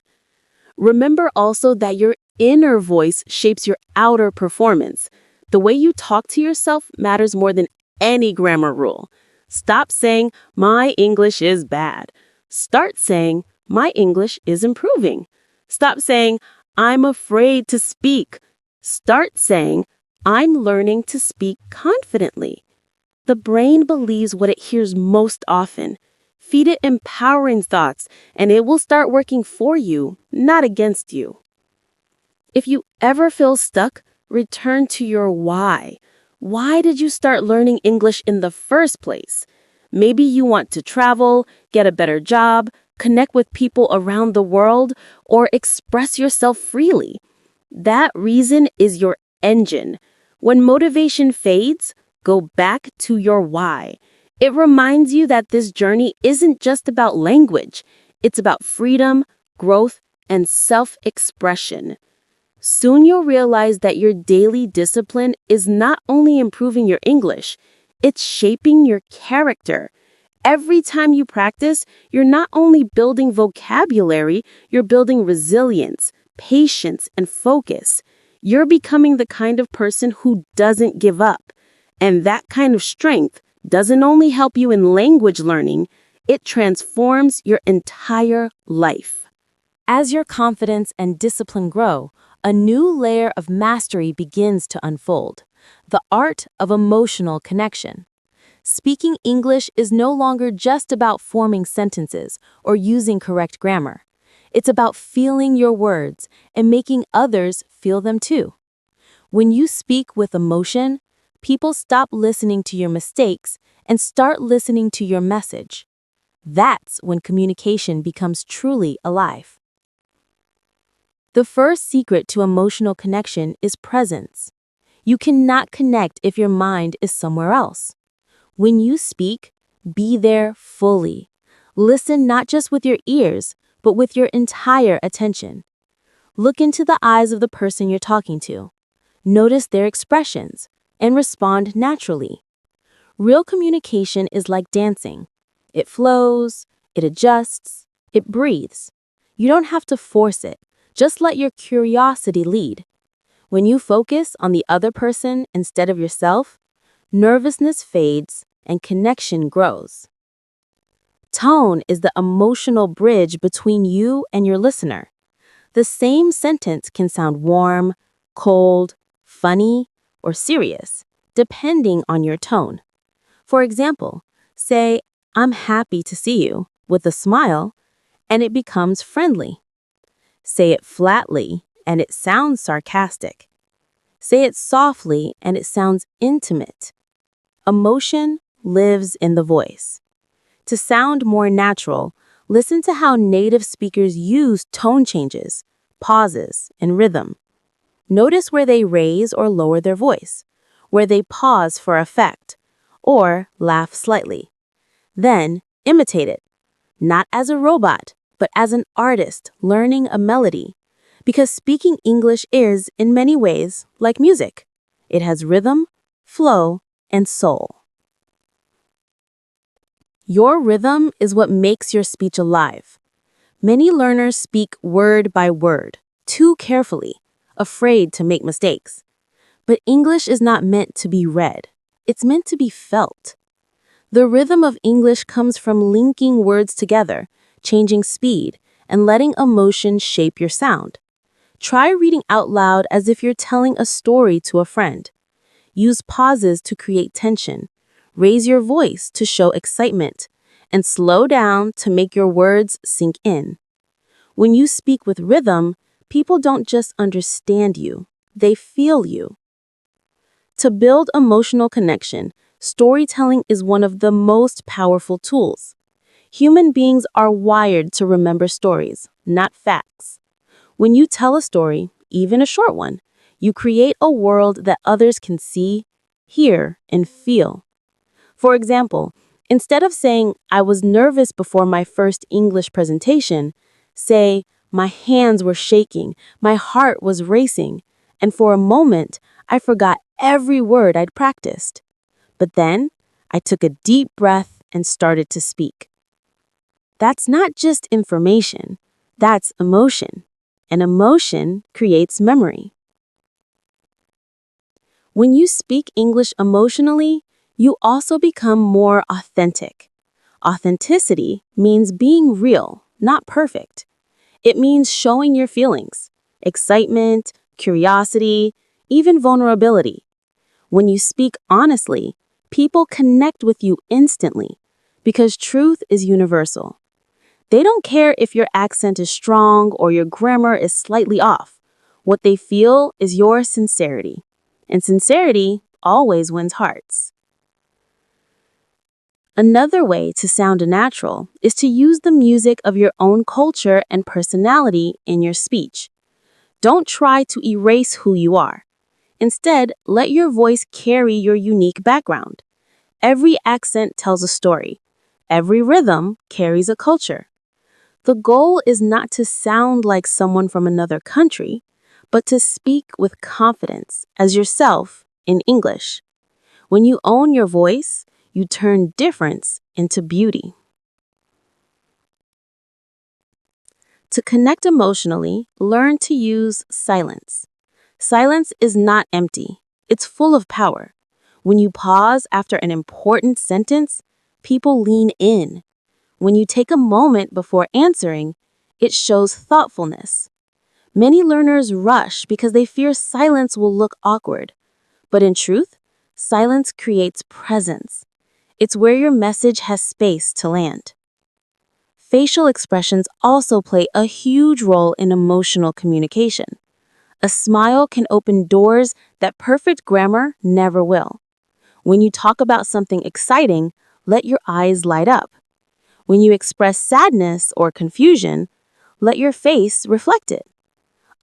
[SPEAKER 1] Remember also that your inner voice shapes your outer performance. The way you talk to yourself matters more than any grammar rule. Stop saying, "My English is bad." Start saying, "My English is improving." Stop saying, "I'm afraid to speak." Start saying, "I'm learning to speak confidently." The brain believes what it hears most often. Feed it empowering thoughts, and it will start working for you, not against you. If you ever feel stuck, return to your why. Why did you start learning English in the first place? Maybe you want to travel, get a better job, connect with people around the world, or express yourself freely. That reason is your engine. When motivation fades, go back to your why. It reminds you that this journey isn't just about language. It's about freedom, growth, and self-expression. Soon you'll realize that your daily discipline is not only improving your English, it's shaping your character. Every time you practice, you're not only building vocabulary, you're building resilience, patience, and focus. You're becoming the kind of person who doesn't give up. And that kind of strength doesn't only help you in language learning, it transforms your entire life.
[SPEAKER 2] As your confidence and discipline grow, a new layer of mastery begins to unfold, the art of emotional connection. Speaking English is no longer just about forming sentences or using correct grammar. It's about feeling your words and making others feel them too. When you speak with emotion, people stop listening to your mistakes and start listening to your message. That's when communication becomes truly alive. The first secret to emotional connection is presence. You cannot connect if your mind is somewhere else. When you speak, be there fully. Listen not just with your ears, but with your entire attention. Look into the eyes of the person you're talking to. Notice their expressions and respond naturally. Real communication is like dancing. It flows, it adjusts, it breathes. You don't have to force it. Just let your curiosity lead. When you focus on the other person instead of yourself, nervousness fades and connection grows. Tone is the emotional bridge between you and your listener. The same sentence can sound warm, cold, funny, or serious, depending on your tone. For example, say, "I'm happy to see you," with a smile, and it becomes friendly. Say it flatly, and it sounds sarcastic. Say it softly, and it sounds intimate. Emotion lives in the voice. To sound more natural, listen to how native speakers use tone changes, pauses, and rhythm. Notice where they raise or lower their voice, where they pause for effect, or laugh slightly. Then, imitate it, not as a robot, but as an artist learning a melody. Because speaking English is, in many ways, like music. It has rhythm, flow, and soul. Your rhythm is what makes your speech alive. Many learners speak word by word, too carefully, afraid to make mistakes.
[SPEAKER 1] But English is not meant to be read. It's meant to be felt. The rhythm of English comes from linking words together, changing speed, and letting emotion shape your sound. Try reading out loud as if you're telling a story to a friend. Use pauses to create tension. Raise your voice to show excitement. And slow down to make your words sink in. When you speak with rhythm, people don't just understand you, they feel you. To build emotional connection, storytelling is one of the most powerful tools. Human beings are wired to remember stories, not facts. When you tell a story, even a short one, you create a world that others can see, hear, and feel. For example, instead of saying, "I was nervous before my first English presentation," say, "My hands were shaking, my heart was racing, and for a moment, I forgot every word I'd practiced. But then, I took a deep breath and started to speak." That's not just information, that's emotion. And emotion creates memory. When you speak English emotionally, you also become more authentic. Authenticity means being real, not perfect. It means showing your feelings, excitement, curiosity, even vulnerability. When you speak honestly, people connect with you instantly because truth is universal. They don't care if your accent is strong or your grammar is slightly off. What they feel is your sincerity. And sincerity always wins hearts. Another way to sound natural is to use the music of your own culture and personality in your speech. Don't try to erase who you are. Instead, let your voice carry your unique background. Every accent tells a story. Every rhythm carries a culture. The goal is not to sound like someone from another country, but to speak with confidence as yourself in English. When you own your voice, you turn difference into beauty. To connect emotionally, learn to use silence. Silence is not empty, it's full of power. When you pause after an important sentence, people lean in. When you take a moment before answering, it shows thoughtfulness. Many learners rush because they fear silence will look awkward. But in truth, silence creates presence. It's where your message has space to land. Facial expressions also play a huge role in emotional communication. A smile can open doors that perfect grammar never will. When you talk about something exciting, let your eyes light up. When you express sadness or confusion, let your face reflect it.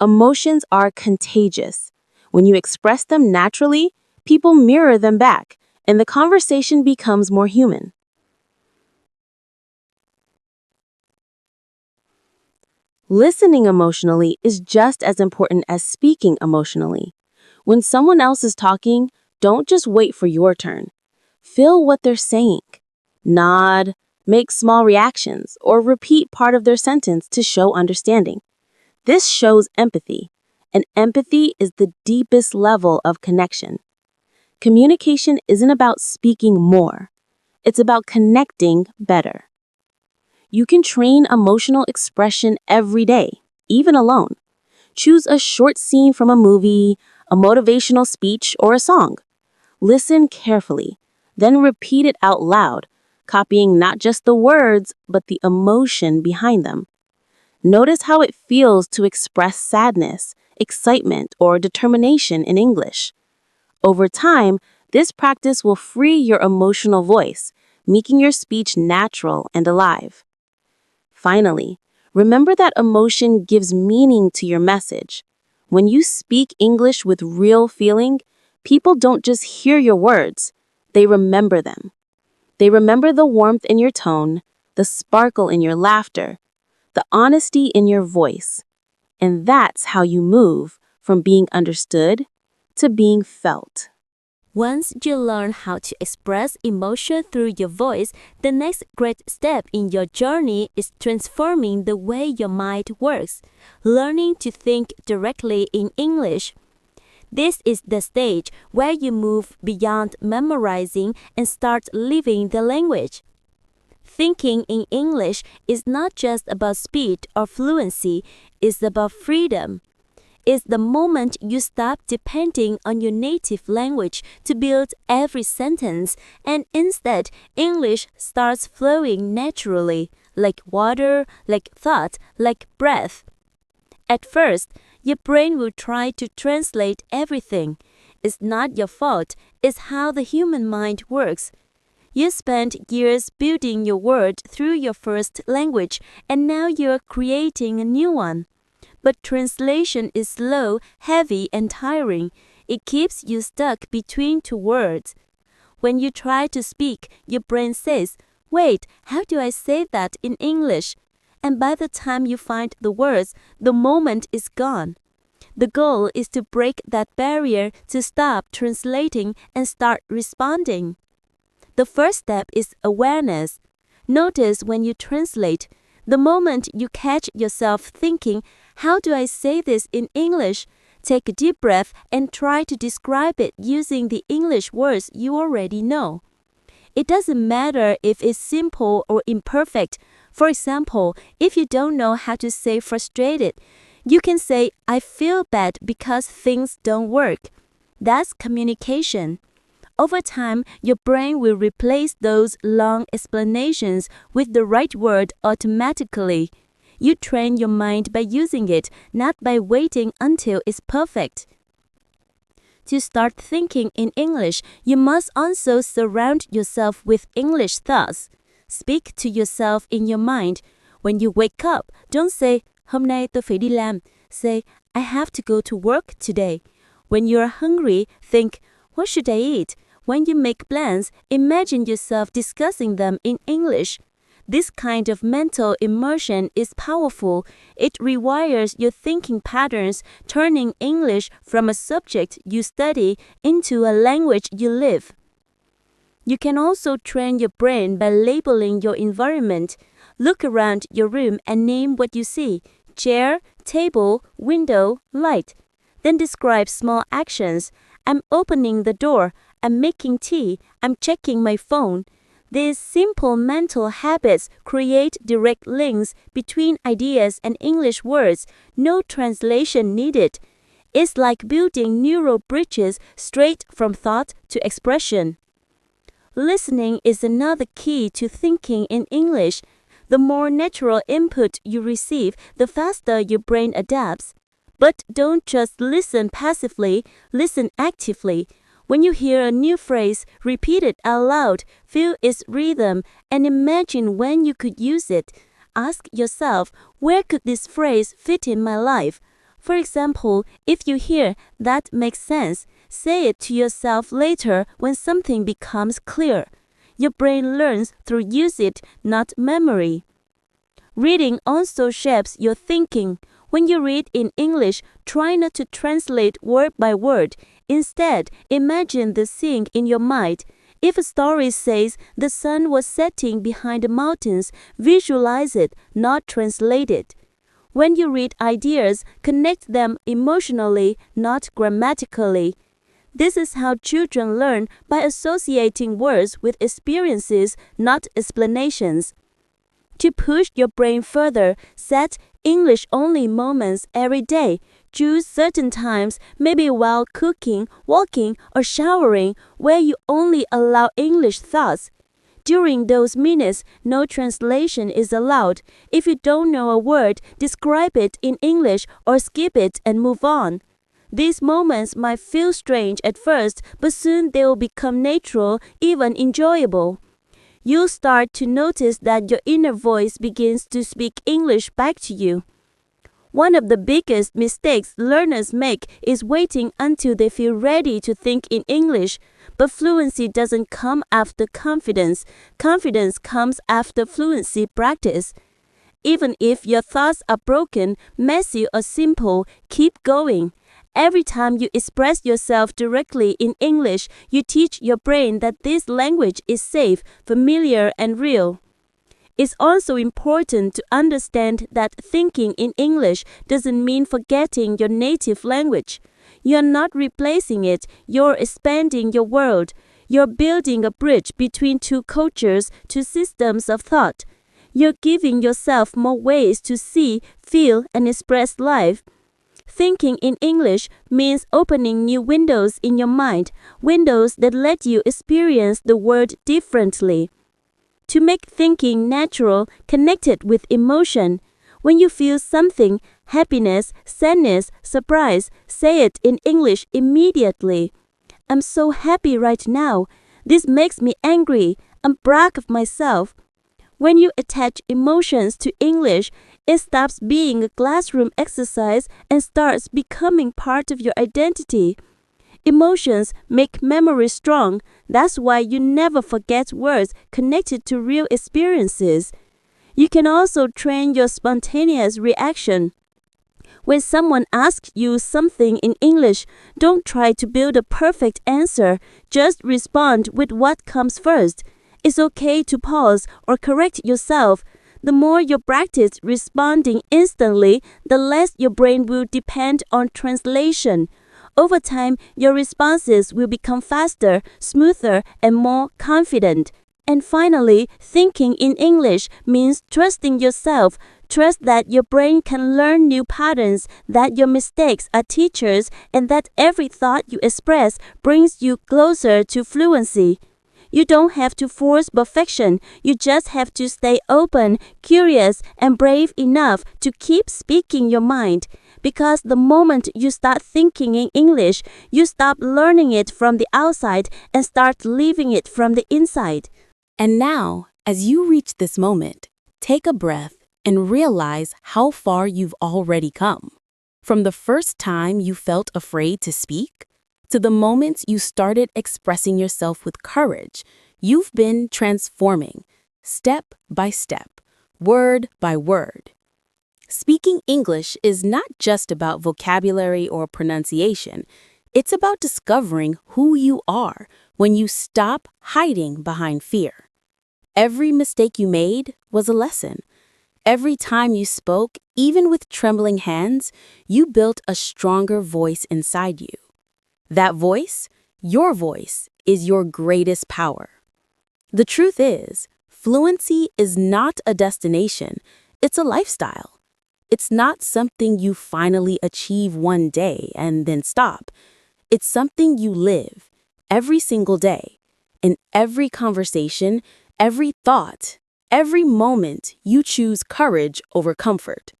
[SPEAKER 1] Emotions are contagious. When you express them naturally, people mirror them back, and the conversation becomes more human. Listening emotionally is just as important as speaking emotionally. When someone else is talking, don't just wait for your turn. Feel what they're saying. Nod, make small reactions, or repeat part of their sentence to show understanding. This shows empathy, and empathy is the deepest level of connection. Communication isn't about speaking more, it's about connecting better. You can train emotional expression every day, even alone. Choose a short scene from a movie, a motivational speech, or a song. Listen carefully, then repeat it out loud, copying not just the words, but the emotion behind them. Notice how it feels to express sadness, excitement, or determination in English. Over time, this practice will free your emotional voice, making your speech natural and alive. Finally, remember that emotion gives meaning to your message. When you speak English with real feeling, people don't just hear your words, they remember them. They remember the warmth in your tone, the sparkle in your laughter, the honesty in your voice. And that's how you move from being understood to being felt.
[SPEAKER 3] Once you learn how to express emotion through your voice, the next great step in your journey is transforming the way your mind works, learning to think directly in English. This is the stage where you move beyond memorizing and start living the language. Thinking in English is not just about speed or fluency, it's about freedom. It's the moment you stop depending on your native language to build every sentence, and instead English starts flowing naturally, like water, like thought, like breath. At first, your brain will try to translate everything. It's not your fault, it's how the human mind works. You spent years building your word through your first language, and now you're creating a new one. But translation is slow, heavy, and tiring. It keeps you stuck between two words. When you try to speak, your brain says, "Wait, how do I say that in English?" And by the time you find the words, the moment is gone. The goal is to break that barrier, to stop translating and start responding. The first step is awareness. Notice when you translate. The moment you catch yourself thinking, "How do I say this in English?" Take a deep breath and try to describe it using the English words you already know. It doesn't matter if it's simple or imperfect. For example, if you don't know how to say frustrated, you can say, "I feel bad because things don't work." That's communication. Over time, your brain will replace those long explanations with the right word automatically. You train your mind by using it, not by waiting until it's perfect. To start thinking in English, you must also surround yourself with English thoughts. Speak to yourself in your mind. When you wake up, don't say, "Hôm nay tôi phải đi làm." Say, "I have to go to work today." When you're hungry, think, "What should I eat?" When you make plans, imagine yourself discussing them in English. This kind of mental immersion is powerful. It rewires your thinking patterns, turning English from a subject you study into a language you live. You can also train your brain by labeling your environment. Look around your room and name what you see: chair, table, window, light. Then describe small actions. I'm opening the door. I'm making tea. I'm checking my phone. These simple mental habits create direct links between ideas and English words, no translation needed. It's like building neural bridges straight from thought to expression. Listening is another key to thinking in English. The more natural input you receive, the faster your brain adapts. But don't just listen passively, listen actively. When you hear a new phrase, repeat it out loud, feel its rhythm, and imagine when you could use it. Ask yourself, where could this phrase fit in my life? For example, if you hear, "That makes sense," say it to yourself later when something becomes clear. Your brain learns through usage, not memory. Reading also shapes your thinking. When you read in English, try not to translate word by word. Instead, imagine the scene in your mind. If a story says the sun was setting behind the mountains, visualize it, not translate it. When you read ideas, connect them emotionally, not grammatically. This is how children learn, by associating words with experiences, not explanations. To push your brain further, set English-only moments every day. Choose certain times, maybe while cooking, walking, or showering, where you only allow English thoughts. During those minutes, no translation is allowed. If you don't know a word, describe it in English or skip it and move on. These moments might feel strange at first, but soon they will become natural, even enjoyable. You'll start to notice that your inner voice begins to speak English back to you. One of the biggest mistakes learners make is waiting until they feel ready to think in English. But fluency doesn't come after confidence. Confidence comes after fluency practice. Even if your thoughts are broken, messy, or simple, keep going. Every time you express yourself directly in English, you teach your brain that this language is safe, familiar, and real. It's also important to understand that thinking in English doesn't mean forgetting your native language. You're not replacing it, you're expanding your world. You're building a bridge between two cultures, two systems of thought. You're giving yourself more ways to see, feel, and express life. Thinking in English means opening new windows in your mind, windows that let you experience the world differently. To make thinking natural, connected with emotion. When you feel something, happiness, sadness, surprise, say it in English immediately. I'm so happy right now. This makes me angry. I'm proud of myself. When you attach emotions to English, it stops being a classroom exercise and starts becoming part of your identity. Emotions make memory strong. That's why you never forget words connected to real experiences. You can also train your spontaneous reaction. When someone asks you something in English, don't try to build a perfect answer. Just respond with what comes first. It's okay to pause or correct yourself. The more you practice responding instantly, the less your brain will depend on translation. Over time, your responses will become faster, smoother, and more confident. And finally, thinking in English means trusting yourself. Trust that your brain can learn new patterns, that your mistakes are teachers, and that every thought you express brings you closer to fluency. You don't have to force perfection. You just have to stay open, curious, and brave enough to keep speaking your mind. Because the moment you start thinking in English, you stop learning it from the outside and start living it from the inside.
[SPEAKER 2] And now, as you reach this moment, take a breath and realize how far you've already come. From the first time you felt afraid to speak, to the moments you started expressing yourself with courage, you've been transforming, step by step, word by word. Speaking English is not just about vocabulary or pronunciation. It's about discovering who you are when you stop hiding behind fear. Every mistake you made was a lesson. Every time you spoke, even with trembling hands, you built a stronger voice inside you. That voice, your voice, is your greatest power. The truth is, fluency is not a destination, it's a lifestyle. It's not something you finally achieve one day and then stop. It's something you live every single day. In every conversation, every thought, every moment, you choose courage over comfort.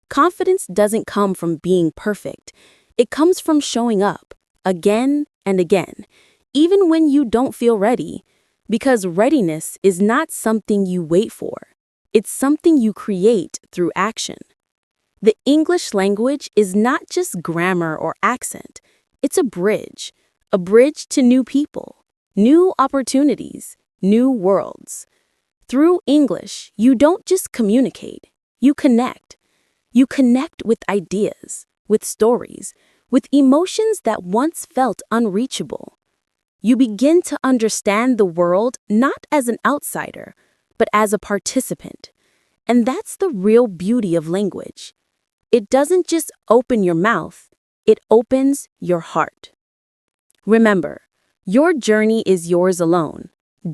[SPEAKER 2] Confidence doesn't come from being perfect. It comes from showing up again and again, even when you don't feel ready. Because readiness is not something you wait for. It's something you create through action. The English language is not just grammar or accent. It's a bridge to new people, new opportunities, new worlds. Through English, you don't just communicate, you connect. You connect with ideas, with stories, with emotions that once felt unreachable. You begin to understand the world not as an outsider, but as a participant. And that's the real beauty of language. It doesn't just open your mouth, it opens your heart. Remember, your journey is yours alone.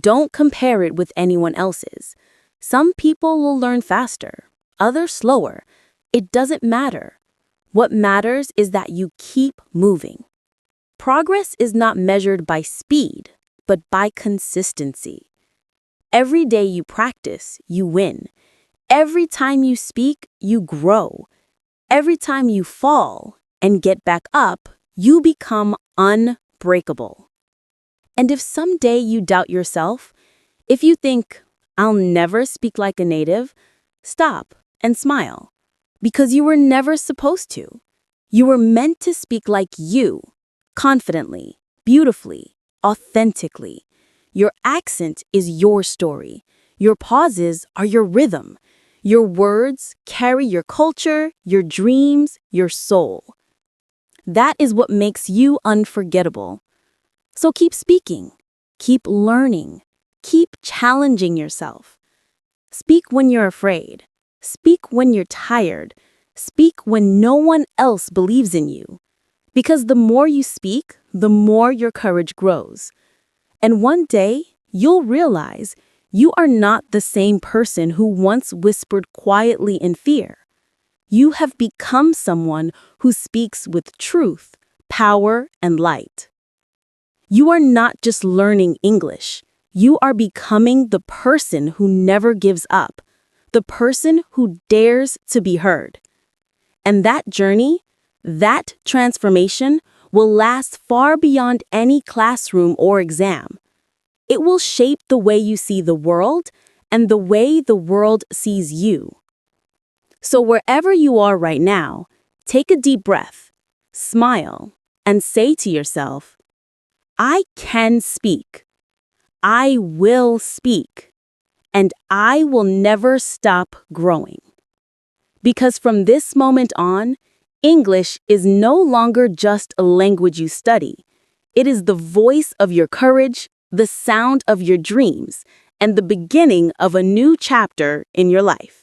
[SPEAKER 2] Don't compare it with anyone else's. Some people will learn faster, others slower. It doesn't matter. What matters is that you keep moving. Progress is not measured by speed, but by consistency. Every day you practice, you win. Every time you speak, you grow. Every time you fall and get back up, you become unbreakable. And if someday you doubt yourself, if you think, I'll never speak like a native, stop and smile. Because you were never supposed to. You were meant to speak like you, confidently, beautifully, authentically. Your accent is your story. Your pauses are your rhythm. Your words carry your culture, your dreams, your soul. That is what makes you unforgettable. So keep speaking, keep learning, keep challenging yourself. Speak when you're afraid. Speak when you're tired. Speak when no one else believes in you.
[SPEAKER 1] Because the more you speak, the more your courage grows. And one day, you'll realize you are not the same person who once whispered quietly in fear. You have become someone who speaks with truth, power, and light. You are not just learning English. You are becoming the person who never gives up, the person who dares to be heard. And that journey, that transformation, will last far beyond any classroom or exam. It will shape the way you see the world and the way the world sees you. So wherever you are right now, take a deep breath, smile, and say to yourself, I can speak. I will speak. And I will never stop growing. Because from this moment on, English is no longer just a language you study. It is the voice of your courage, the sound of your dreams, and the beginning of a new chapter in your life.